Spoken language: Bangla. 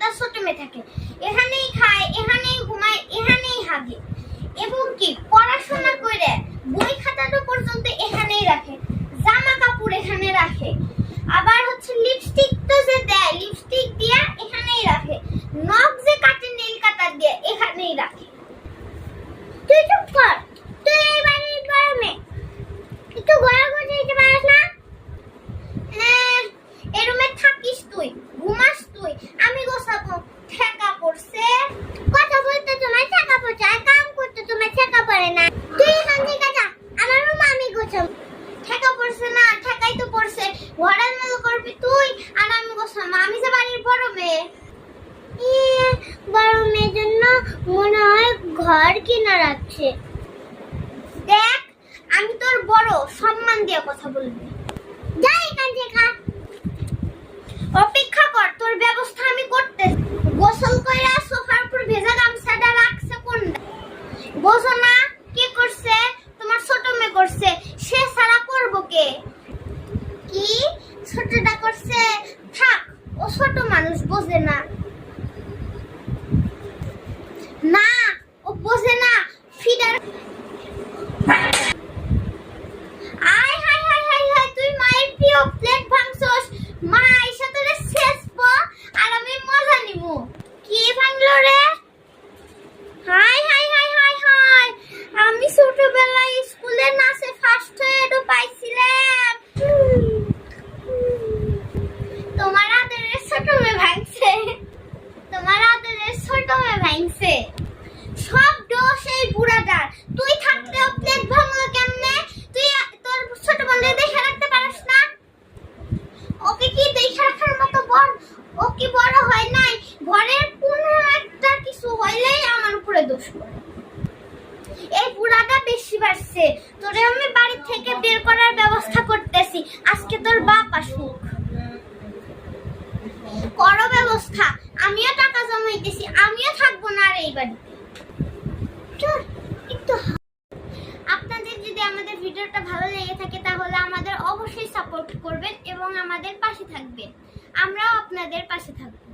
একটা ছোট মেয়ে থাকে, এখানেই খায়, এখানেই ঘুমায়, এখানেই হাগে, এবং কি পড়াশোনা করে বই খাতাটা পর্যন্ত এখানেই রাখে, জামা কাপড় এখানে রাখে, আবার হচ্ছে লিপস্টিক তো যে দেয় লিপস্টিক দিয়া এখানেই রাখে, নখ যে কাটে নীল কাটার দিয়ে এখানেই রাখে। তুই চুপ কর, তুই এই বাড়ির বড় মেয়ে, একটু ঘরে বসে যেতে পারিস না? এই রুমে থাকিস তুই, ঘুমাস তুই, আমি গোছাবো। ঠেকা পড়ছে, কথা বলতে তোমার ঠেকা পড়ছে, আর কাম করতে তোমার ঠেকা পড়ে না। তুই এখান থেকে যা, আমার রুম আমি গোছাবো। ঠেকা পড়ছে না, ঠেকাই তো পড়ছে, ঘরের মতো করবি তুই আর আমি গোছাবো। আমি যে বাড়ির বড় মেয়ে, বড় মেয়ের জন্য মনে হয় ঘর কিনা রাখছে। দেখ, আমি তোর বড়, সম্মান দিয়ে কথা বলবি। যা এখান থেকে, অপেক্ষা কর, তোর ব্যবস্থা আমি করতে। গোসল কইরা সোফার উপর ভেজা গামছাটা রাখছে কোনটা বোঝো না? কে করছে? তোমার ছোট মেয়ে করছে, সে সারা করব কে? কি ছোটটা করছে? থাক, ও ছোট মানুষ, বোঝে না। না, ও বোঝে না। ফিডার আয় হাই হাই হাই হাই, তুই মায়ের প্রিয় প্লেট ভাঙছস। মা আইসা তোরে শেষবো আর আমি মজা নিমু। কি ভাঙলো রে? High high high high high, আমি ছোটবেলায় স্কুলে নাচে ফার্স্ট হয়ে তো পাইছিলাম। তোমার আদরের ছোট মেয়ে ভাঙছে, তোমার আদরের ছোট মেয়ে ভাঙছে। সব দোষ এই বুড়াটার। তুই থাকতেও প্লেট ভাঙলো কেমনে? তুই তোর ছোট বোনকে দেখে রাখতে পারিস না? ওকে কি দেখে রাখার মতো বোন? ও কি বড় হয় নাই? ঘরের কোনো একটা কিছু হইলেই আমার উপরে দোষ করে। এই বুড়াটা বেশি বাড়ছে, তোরে আমি বাড়ি থেকে বের করার ব্যবস্থা করতেছি। আজকে তোর বাপ আসুক, করো ব্যবস্থা। আমিও টাকা জমাইতেছি, আমিও থাকবো না আর এই বাড়িতে। আপনাদের যদি আমাদের ভিডিওটা ভালো লেগে থাকে তাহলে আমাদের অবশ্যই সাপোর্ট করবেন এবং আমাদের পাশে থাকবেন। আমরাও আপনাদের পাশে থাকবো।